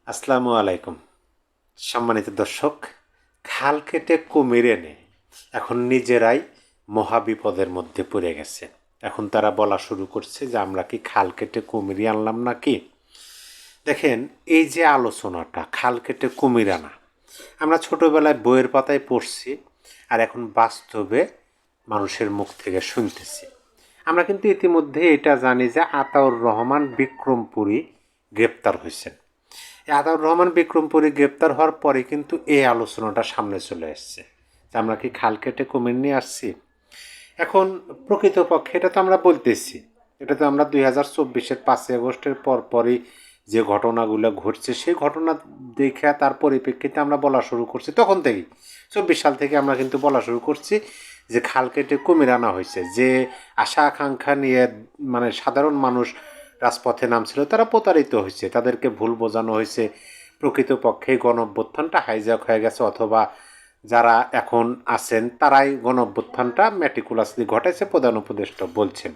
আসসালামু আলাইকুম। সম্মানিত দর্শক, খাল কেটে কুমির এনে এখন নিজেরাই মহাবিপদের মধ্যে পড়ে গেছে। এখন তারা বলা শুরু করছে যে আমরা কি খাল কেটে কুমিরই আনলাম নাকি। দেখেন, এই যে আলোচনাটা খাল কেটে কুমির আনা, আমরা ছোটোবেলায় বইয়ের পাতায় পড়ছি, আর এখন বাস্তবে মানুষের মুখ থেকে শুনতেছি। আমরা কিন্তু ইতিমধ্যে এটা জানি যে আতাউর রহমান বিক্রমপুরী গ্রেপ্তার হয়েছেন। আতাউর রহমান বিক্রমপুরী গ্রেপ্তার হওয়ার পরে কিন্তু এই আলোচনাটা সামনে চলে এসছে যে আমরা কি খাল কেটে কুমির নিয়ে আসছি। এখন প্রকৃতপক্ষে এটা তো আমরা বলতেছি, এটা তো আমরা 2024-এর 5ই আগস্টের পরপরই যে ঘটনাগুলো ঘটছে সেই ঘটনা দেখে তার পরিপ্রেক্ষিতে আমরা বলা শুরু করছি। তখন থেকেই 24 সাল থেকে আমরা কিন্তু বলা শুরু করছি যে খাল কেটে কুমির আনা হয়েছে। যে আশা আকাঙ্ক্ষা নিয়ে মানে সাধারণ মানুষ রাজপথে নামছিল তারা প্রতারিত হয়েছে, তাদেরকে ভুল বোঝানো হয়েছে। প্রকৃতপক্ষে গণঅভ্যুত্থানটা হাইজ্যাক হয়ে গেছে, অথবা যারা এখন আছেন তারাই গণঅভ্যুত্থানটা ম্যাটিকুলাসলি ঘটাইছে, প্রধান উপদেষ্টা বলছেন।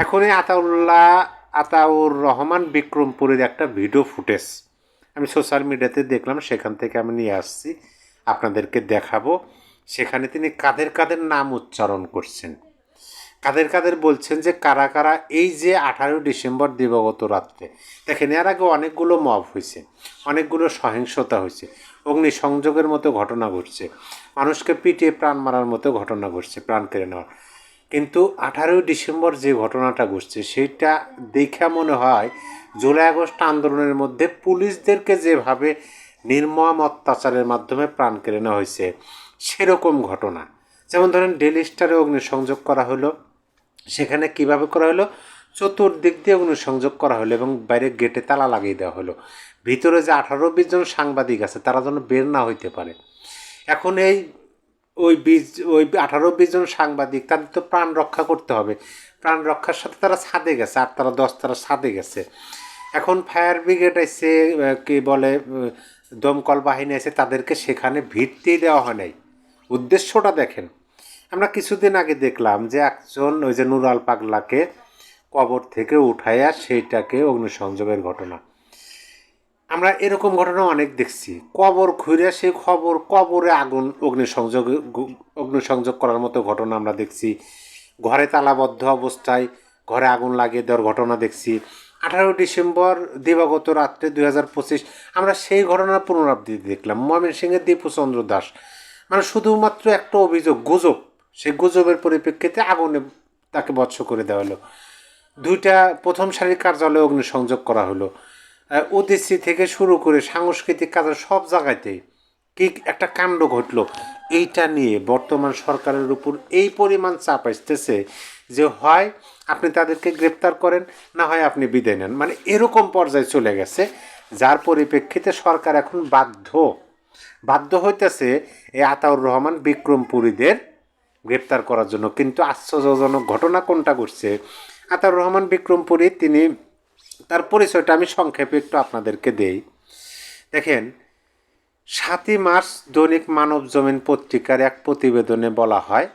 এখন এই আতাউর রহমান বিক্রমপুরের একটা ভিডিও ফুটেজ আমি সোশ্যাল মিডিয়াতে দেখলাম, সেখান থেকে আমি নিয়ে আসছি, আপনাদেরকে দেখাবো। সেখানে তিনি কাদের কাদের নাম উচ্চারণ করছেন, কাদের কাদের বলছেন যে কারা কারা এই যে 18 ডিসেম্বর দিবাগত রাত্রে। দেখেন, এর আগে অনেকগুলো মব হয়েছে, অনেকগুলো সহিংসতা হয়েছে, অগ্নিসংযোগের মতো ঘটনা ঘটছে, মানুষকে পিটিয়ে প্রাণ মারার মতো ঘটনা ঘটছে, প্রাণ কেড়ে নেওয়ার। কিন্তু 18 ডিসেম্বর যে ঘটনাটা ঘটছে সেইটা দেখা মনে হয় জুলাই আগস্ট আন্দোলনের মধ্যে পুলিশদেরকে যেভাবে নির্মম অত্যাচারের মাধ্যমে প্রাণ কেড়ে নেওয়া হয়েছে সেরকম ঘটনা। যেমন ধরেন, ডেলি স্টারে অগ্নিসংযোগ করা হলো, সেখানে কিভাবে করা হলো, চতুর্দিক দিয়ে অগ্নিসংযোগ করা হলো এবং বাইরে গেটে তালা লাগিয়ে দেওয়া হলো, ভিতরে যে 18-20 জন সাংবাদিক আছে তারা যেন বের না হইতে পারে। এখন ওই 18-20 জন সাংবাদিক, তাদের তো প্রাণ রক্ষা করতে হবে, প্রাণ রক্ষার সাথে তারা ছাদে গেছে, 8 10 তারা ছাদে গেছে। এখন ফায়ার ব্রিগেড এসে কি বলে দমকল বাহিনী এসে তাদেরকে সেখানে ভিড়তেই দেওয়া হয় নাই। উদ্দেশ্যটা দেখেন, আমরা কিছুদিন আগে দেখলাম যে একজন ওই যে নুরাল পাগলাকে কবর থেকে উঠাইয়া সেইটাকে অগ্নিসংযোগের ঘটনা। আমরা এরকম ঘটনা অনেক দেখছি, কবর খুঁড়ে সেই কবরে আগুন অগ্নিসংযোগ করার মতো ঘটনা আমরা দেখছি। ঘরে তালাবদ্ধ অবস্থায় ঘরে আগুন লাগিয়ে দেওয়ার ঘটনা দেখছি। 18 ডিসেম্বর দিবাগত রাত্রে 2025 আমরা সেই ঘটনার পুনরাবৃত্তি দেখলাম। ময়মনসিংহের দীপুচন্দ্র দাস, মানে শুধুমাত্র একটা অভিযোগ, গুজব, সেই গুজবের পরিপ্রেক্ষিতে আগুনে তাকে বৎস করে দেওয়া হলো। 2টা প্রথম সারির কার্যালয়ে অগ্নিসংযোগ করা হলো। ওদিসি থেকে শুরু করে সাংস্কৃতিক কাজ সব জায়গাতেই কি একটা কাণ্ড ঘটলো। এইটা নিয়ে বর্তমান সরকারের উপর এই পরিমাণ চাপ আসতেছে যে হয় আপনি তাদেরকে গ্রেপ্তার করেন, না হয় আপনি বিদায় নেন, মানে এরকম পর্যায়ে চলে গেছে। যার পরিপ্রেক্ষিতে সরকার এখন বাধ্য হইতেছে এই আতাউর রহমান বিক্রমপুরীদের গ্রেপ্তার করার জন্য। কিন্তু আশ্চর্যজনক ঘটনা কোনটা ঘটছে, আতাউর রহমান বিক্রমপুরী তিনি, তার পরিচয়টা আমি সংক্ষেপে একটু আপনাদেরকে দেই। দেখেন, 7ই মার্চ দৈনিক মানব জমিন পত্রিকার এক প্রতিবেদনে বলা হয়,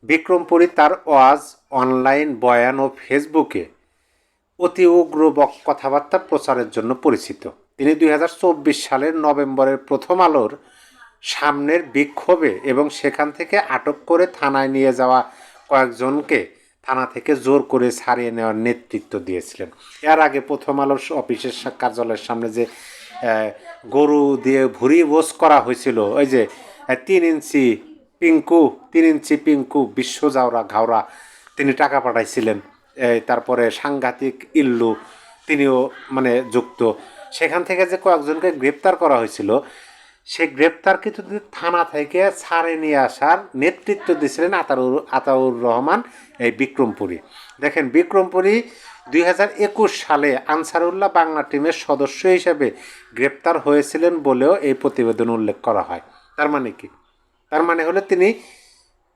বিক্রমপুরী তার ওয়াজ, অনলাইন বয়ান ও ফেসবুকে অতি উগ্র কথাবার্তা প্রচারের জন্য পরিচিত। তিনি 2024 সালের নভেম্বরের প্রথম আলোর সামনের বিক্ষোভে এবং সেখান থেকে আটক করে থানায় নিয়ে যাওয়া কয়েকজনকে থানা থেকে জোর করে ছাড়িয়ে নেওয়ার নেতৃত্ব দিয়েছিলেন। এর আগে প্রথম আলোর অফিসের কার্যালয়ের সামনে যে গরু দিয়ে ভুরি বোস করা হয়েছিল, ওই যে 3 ইঞ্চি পিঙ্কু বিশ্ব ঘাওড়া তিনি টাকা পাঠাইছিলেন, তারপরে সাংঘাতিক ইল্লু তিনিও মানে যুক্ত, সেখান থেকে যে কয়েকজনকে গ্রেপ্তার করা হয়েছিল, সেই গ্রেপ্তারকৃত থানা থেকে ছাড়ে নিয়ে আসার নেতৃত্ব দিয়েছিলেন আতাউর রহমান এই বিক্রমপুরী। দেখেন, বিক্রমপুরী 2021 সালে আনসারুল্লাহ বাংলা টিমের সদস্য হিসেবে গ্রেপ্তার হয়েছিলেন বলেও এই প্রতিবেদন উল্লেখ করা হয়। তার মানে কি? তার মানে হলো তিনি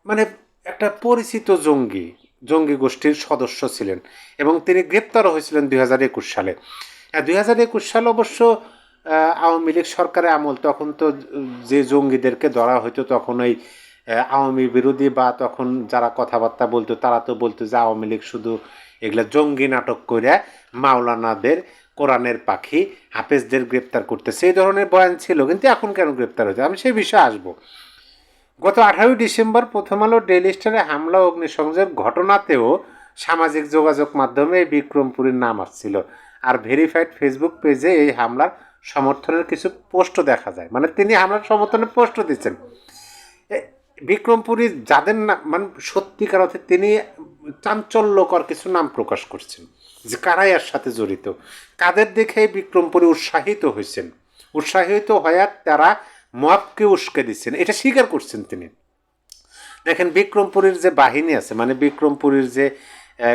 মানে একটা পরিচিত জঙ্গি গোষ্ঠীর সদস্য ছিলেন এবং তিনি গ্রেপ্তারও হয়েছিলেন 2021 সালে। 2021 সাল অবশ্য আওয়ামী লীগ সরকারের আমল, তখন তো যে জঙ্গিদেরকে ধরা হইতো তখন ওই আওয়ামী বিরোধী বা তখন যারা কথাবার্তা বলতো তারা তো বলতো যে আওয়ামী লীগ শুধু এগুলা জঙ্গি নাটক করে মাওলানাদের, কোরআনের পাখি হাফেজদের গ্রেপ্তার করতেছে, এই ধরনের বয়ান ছিল। কিন্তু এখন কেন গ্রেপ্তার হয়েছে, আমি সেই বিষয়ে আসবো। গত 18 ডিসেম্বর প্রথম আলো ডেইলি স্টারে হামলা অগ্নিসংযোগ ঘটনাতেও সামাজিক যোগাযোগ মাধ্যমে এই বিক্রমপুরীর নাম আসছিল, আর ভেরিফাইড ফেসবুক পেজে এই হামলার সমর্থনের কিছু পোস্টও দেখা যায়। মানে তিনি হামলার সমর্থনে পোস্টও দিচ্ছেন। বিক্রমপুরী যাদের নাম, মানে সত্যিকার অর্থে তিনি চাঞ্চল্যকর কিছু নাম প্রকাশ করছেন যে কারাই এর সাথে জড়িত, কাদের দেখে বিক্রমপুরী উৎসাহিত হয়েছেন, উৎসাহিত হয়ে তারা মবকে উস্কে দিচ্ছেন, এটা স্বীকার করছেন তিনি। দেখেন বিক্রমপুরীর যে বাহিনী আছে, মানে বিক্রমপুরীর যে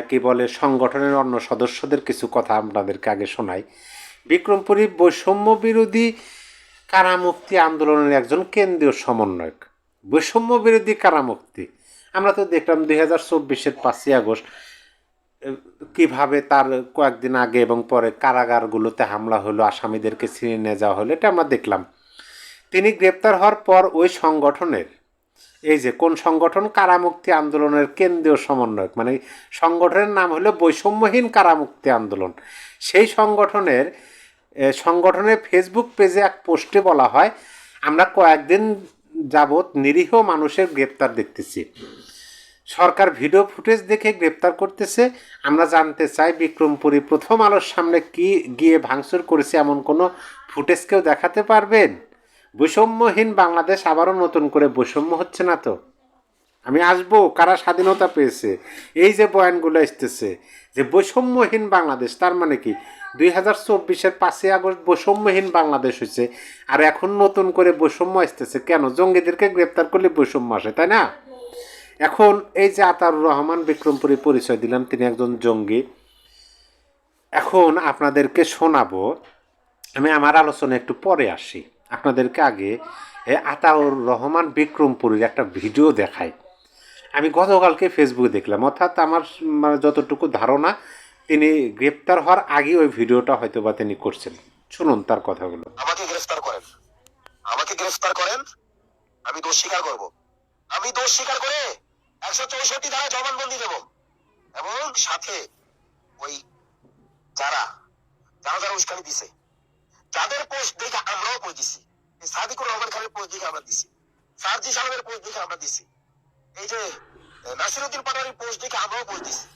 কি বলে সংগঠনের অন্য সদস্যদের কিছু কথা আপনাদেরকে আগে শোনাই। বিক্রমপুরী বৈষম্য বিরোধী কারামুক্তি আন্দোলনের একজন কেন্দ্রীয় সমন্বয়ক। বৈষম্য বিরোধী কারামুক্তি, আমরা তো দেখলাম 2024-এর 5ই আগস্ট কীভাবে তার কয়েকদিন আগে এবং পরে কারাগারগুলোতে হামলা হলো, আসামিদেরকে ছিনিয়ে নিয়ে যাওয়া হলো, এটা আমরা দেখলাম। তিনি গ্রেপ্তার হওয়ার পর ওই সংগঠনের, এই যে কোন সংগঠন, কারামুক্তি আন্দোলনের কেন্দ্রীয় সমন্বয়ক, মানে সংগঠনের নাম হলো বৈষম্যহীন কারামুক্তি আন্দোলন, সেই সংগঠনের ফেসবুক পেজে এক পোস্টে বলা হয়, আমরা কয়েকদিন যাবৎ নিরীহ মানুষের গ্রেপ্তার দেখতেছি, সরকার ভিডিও ফুটেজ দেখে গ্রেপ্তার করতেছে, আমরা জানতে চাই বিক্রমপুরী প্রথম আলোর সামনে কি গিয়ে ভাঙচুর করেছে এমন কোনো ফুটেজ কেউ দেখাতে পারবেন? বৈষম্যহীন বাংলাদেশ আবারও নতুন করে বৈষম্য হচ্ছে না তো? আমি আসবো, কারা স্বাধীনতা পেয়েছে, এই যে বয়ানগুলো আসতেছে যে বৈষম্যহীন বাংলাদেশ, তার মানে কি 2024-এর 5ই আগস্ট বৈষম্যহীন বাংলাদেশ হয়েছে, আর এখন নতুন করে বৈষম্য আসতেছে কেন? জঙ্গিদেরকে গ্রেপ্তার করলে বৈষম্য আসে, তাই না? এখন এই যে আতাউর রহমান বিক্রমপুরী পরিচয় দিলাম, তিনি একজন জঙ্গি। এখন আপনাদেরকে শোনাবো, আমি আমার আলোচনা একটু পরে আসি, আপনাদেরকে আগে আতাউর রহমান বিক্রমপুরীর একটা ভিডিও দেখাই। আমি গতকালকে ফেসবুকে দেখলাম, অর্থাৎ আমার মানে যতটুকু ধারণা তিনি গ্রেপ্তার হওয়ার আগে ওই ভিডিওটা হয়তো বা তিনি করছেন। শুনুন তার কথাগুলো। আমাকে গ্রেফতার করেন, আমাকে গ্রেফতার করেন, আমি দোষ স্বীকার করব, আমি দোষ স্বীকার করে 164 ধারা জবানবন্দি দেব, এবং সাথে ওই যারা যারা যারা উস্কানি দিছে, যাদের পোস্ট দেখে আমরাও পোস্ট দিছি, সাদিকুর রহমান খানের পোস্ট দেখে আমরা দিছি, সার্জি সালামের পোস্ট দেখে আমরা দিছি, এই যে নাসিরউদ্দিন পাটোয়ারির পোস্ট দেখে আমরাও পোস্ট দিছি।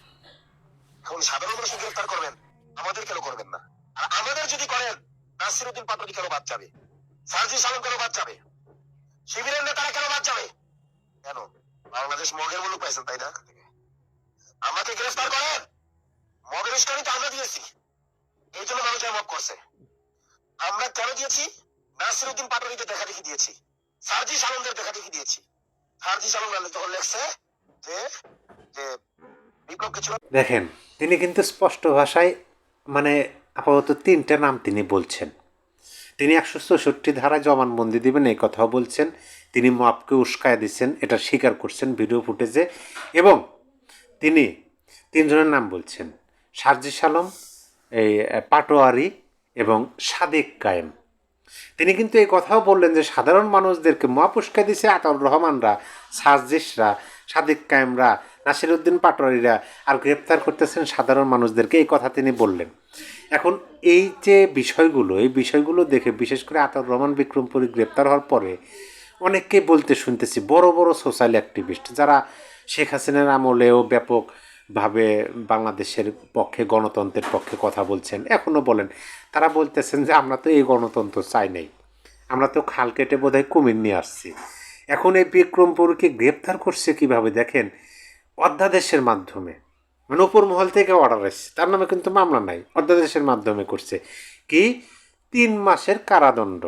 এখন সাধারণ মানুষ গ্রেফতার করবেন, আমাদের কেন করবেন না? আর আমাদের যদি করেন, নাসিরউদ্দিন পাটোয়ারি কেন বাদ যাবে? সার্জি সালাম কেন বাদ যাবে? শিবিরের নেতারা কেন বাদ যাবে? কেন? বাংলাদেশ মগের মুলুক পাইছেন, তাই না? আমাকে গ্রেফতার করেন, মগের উস্কানি তো আমরা দিয়েছি, এই জন্য মানুষ মগ করছে। আমরা কেন দিয়েছি? নাসিরউদ্দিন পাটোয়ারিকে দেখা দেখি দিয়েছি, সার্জি সালামদের দেখা দেখি দিয়েছি। সার্জি সালাম যখন লেখছে যে যে বিপ্লব কিছু, দেখেন তিনি কিন্তু স্পষ্ট ভাষায়, মানে আপাতত 3টা নাম তিনি বলছেন। তিনি 164 ধারায় জবানবন্দি দিবেন এই কথাও বলছেন, তিনি মবকে উস্কায় দিচ্ছেন এটা স্বীকার করছেন ভিডিও ফুটেজে, এবং তিনি 3 জনের নাম বলছেন, সার্জিস আলম, এই পাটোয়ারি এবং সাদেক কায়েম। তিনি কিন্তু এই কথাও বললেন যে সাধারণ মানুষদেরকে মব উস্কায় দিছে আতাউর রহমানরা, সার্জিসরা, সাদেক কায়েমরা, নাসিরউদ্দিন পাটোয়ারিরা, আর গ্রেপ্তার করতেছেন সাধারণ মানুষদেরকে, এই কথা তিনি বললেন। এখন এই যে বিষয়গুলো, এই বিষয়গুলো দেখে বিশেষ করে আতাউর রহমান বিক্রমপুরী গ্রেপ্তার হওয়ার পরে অনেককেই বলতে শুনতেছি, বড় বড় সোশ্যাল অ্যাক্টিভিস্ট যারা শেখ হাসিনার আমলেও ব্যাপকভাবে বাংলাদেশের পক্ষে, গণতন্ত্রের পক্ষে কথা বলছেন, এখনও বলেন, তারা বলতেছেন যে আমরা তো এই গণতন্ত্র চাই নাই, আমরা তো খাল কেটে বোধহয় কুমির নিয়ে আসছি। এখন এই বিক্রমপুরকে গ্রেপ্তার করছে কিভাবে দেখেন, অধ্যাদেশের মাধ্যমে, মানে উপর মহল থেকে অর্ডার আসছে, তার নামে কিন্তু মামলা নাই, অধ্যাদেশের মাধ্যমে করছে কি 3 মাসের কারাদণ্ড,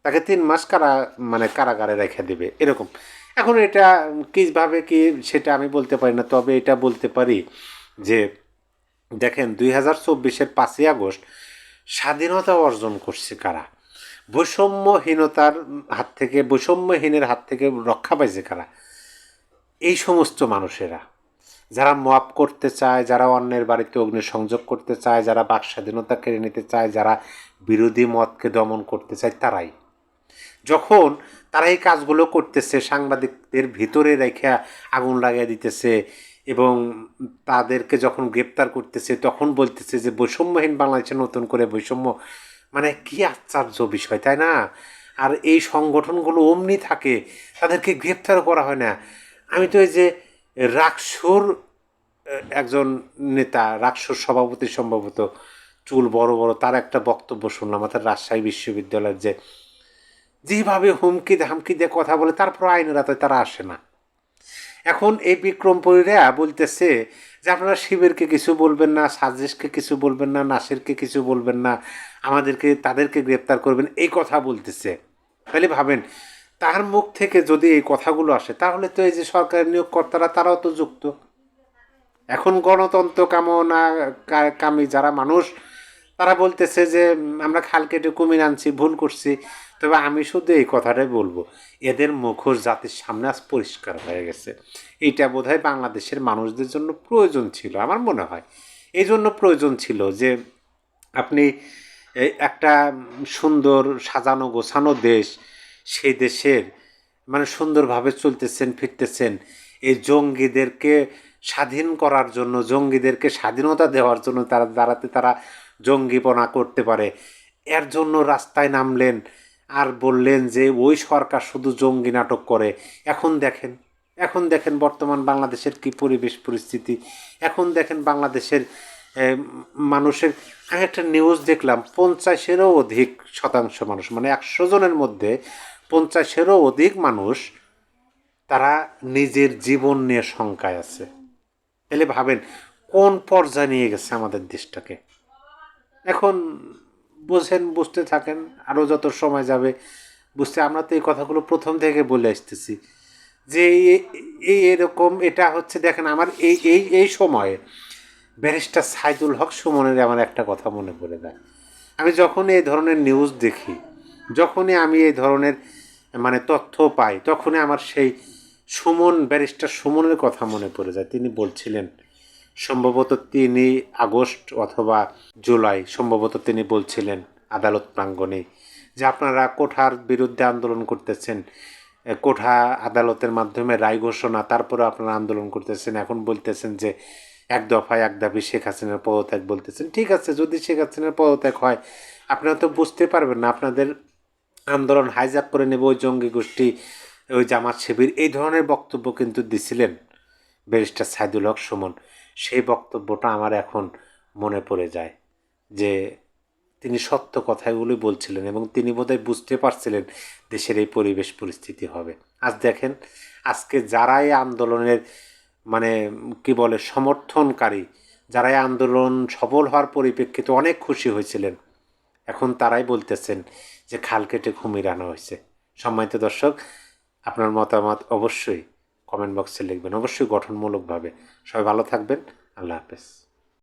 তাকে 3 মাস কারাগারে রেখে দেবে এরকম। এখন এটা কীভাবে কি সেটা আমি বলতে পারি না, তবে এটা বলতে পারি যে দেখেন 2024-এর 5ই আগস্ট স্বাধীনতা অর্জন করছে কারা? বৈষম্যহীনের হাত থেকে রক্ষা পাইছে কারা? এই সমস্ত মানুষেরা, যারা মব করতে চায়, যারা অন্যের বাড়িতে অগ্নিসংযোগ করতে চায়, যারা বাক স্বাধীনতা কেড়ে নিতে চায়, যারা বিরোধী মতকে দমন করতে চায়, তারাই যখন তারা এই কাজগুলো করতেছে, সাংবাদিকদের ভিতরে রেখে আগুন লাগিয়ে দিতেছে, এবং তাদেরকে যখন গ্রেপ্তার করতেছে তখন বলতেছে যে বৈষম্যহীন বাংলাদেশে নতুন করে বৈষম্য, মানে কি আশ্চর্য বিষয়, তাই না? আর এই সংগঠনগুলো অমনি থাকে, তাদেরকে গ্রেপ্তার করা হয় না। আমি তো এই যে রাকসুর একজন নেতা, রাকসুর সভাপতি সম্ভবত, চুল বড় বড়, তার একটা বক্তব্য শুনলাম অর্থাৎ রাজশাহী বিশ্ববিদ্যালয়ের, যে যেভাবে হুমকি ধামকি দিয়ে কথা বলে তারপর আইনের আওতায় তারা আসে না। এখন এই বিক্রমপুরীরা বলতেছে যে আপনারা শিবিরকে কিছু বলবেন না, সাজেশকে কিছু বলবেন না, নাসিরকে কিছু বলবেন না, আমাদেরকে তাদেরকে গ্রেপ্তার করবেন, এই কথা বলতেছে। তাহলে ভাবেন, তার মুখ থেকে যদি এই কথাগুলো আসে তাহলে তো এই যে সরকারের নিয়োগকর্তারা তারাও তো যুক্ত। এখন গণতন্ত্র কামনা কামী যারা মানুষ, তারা বলতেছে যে আমরা খাল কেটে কুমির আনছি, ভুল করছি। তবে আমি শুধু এই কথাটাই বলবো, এদের মুখোশ জাতির সামনে আজ পরিষ্কার হয়ে গেছে। এইটা বোধহয় বাংলাদেশের মানুষদের জন্য প্রয়োজন ছিল, আমার মনে হয় এই জন্য প্রয়োজন ছিল যে আপনি একটা সুন্দর সাজানো গোছানো দেশ, সেই দেশের মানে সুন্দরভাবে চলতেছেন ফিরতেছেন, এই জঙ্গিদেরকে স্বাধীন করার জন্য, জঙ্গিদেরকে স্বাধীনতা দেওয়ার জন্য, তারা দাঁড়াতে তারা জঙ্গিপনা করতে পারে, এর জন্য রাস্তায় নামলেন আর বললেন যে ওই সরকার শুধু জঙ্গি নাটক করে। এখন দেখেন, এখন দেখেন বর্তমান বাংলাদেশের কি পরিবেশ পরিস্থিতি। এখন দেখেন বাংলাদেশের মানুষের, আমি একটা নিউজ দেখলাম 50-এরও অধিক শতাংশ মানুষ, মানে 100 জনের মধ্যে 50-এরও অধিক মানুষ তারা নিজের জীবন নিয়ে শঙ্কায় আছে। তাহলে ভাবেন কোন পর্যায়ে নিয়ে গেছে আমাদের দেশটাকে। এখন বোঝেন, বুঝতে থাকেন, আরও যত সময় যাবে বুঝতে, আমরা তো এই কথাগুলো প্রথম থেকে বলে আসতেছি যে এই এরকম এটা হচ্ছে। দেখেন আমার এই এই এই সময়ে ব্যারিস্টার সাইদুল হক সুমনের আমার একটা কথা মনে পড়ে যায়। আমি যখনই এই ধরনের নিউজ দেখি, যখনই আমি এই ধরনের মানে তথ্য পাই, তখনই আমার সেই সুমন, ব্যারিস্টার সুমনের কথা মনে পড়ে যায়। তিনি বলছিলেন সম্ভবত 3 আগস্ট অথবা জুলাই, সম্ভবত তিনি বলছিলেন আদালত প্রাঙ্গণে যে আপনারা কোঠার বিরুদ্ধে আন্দোলন করতেছেন, কোঠা আদালতের মাধ্যমে রায় ঘোষণা, তারপরে আপনারা আন্দোলন করতেছেন, এখন বলতেছেন যে এক দফায় এক দাবি শেখ হাসিনার পদত্যাগ বলতেছেন। ঠিক আছে, যদি শেখ হাসিনার পদত্যাগ হয় আপনারা তো বুঝতে পারবেন না, আপনাদের আন্দোলন হাইজ্যাক করে নেবে ওই জঙ্গি গোষ্ঠী, ওই জামাত শিবির, এই ধরনের বক্তব্য কিন্তু দিছিলেন ব্যারিস্টার সাইদুল হক সুমন। সেই বক্তব্যটা আমার এখন মনে পড়ে যায় যে তিনি সত্য কথাগুলি বলছিলেন এবং তিনি বোধহয় বুঝতে পারছিলেন দেশের এই পরিবেশ পরিস্থিতি হবে। আজ দেখেন, আজকে যারা এই আন্দোলনের মানে কি বলে সমর্থনকারী, যারা এই আন্দোলন সফল হওয়ার পরিপ্রেক্ষিতে অনেক খুশি হয়েছিলেন, এখন তারাই বলতেছেন যে খাল কেটে কুমির আনা হয়েছে। সম্মানিত দর্শক, আপনার মতামত অবশ্যই কমেন্ট বক্সে লিখবেন, অবশ্যই গঠনমূলকভাবে। সবাই ভালো থাকবেন। আল্লাহ হাফেজ।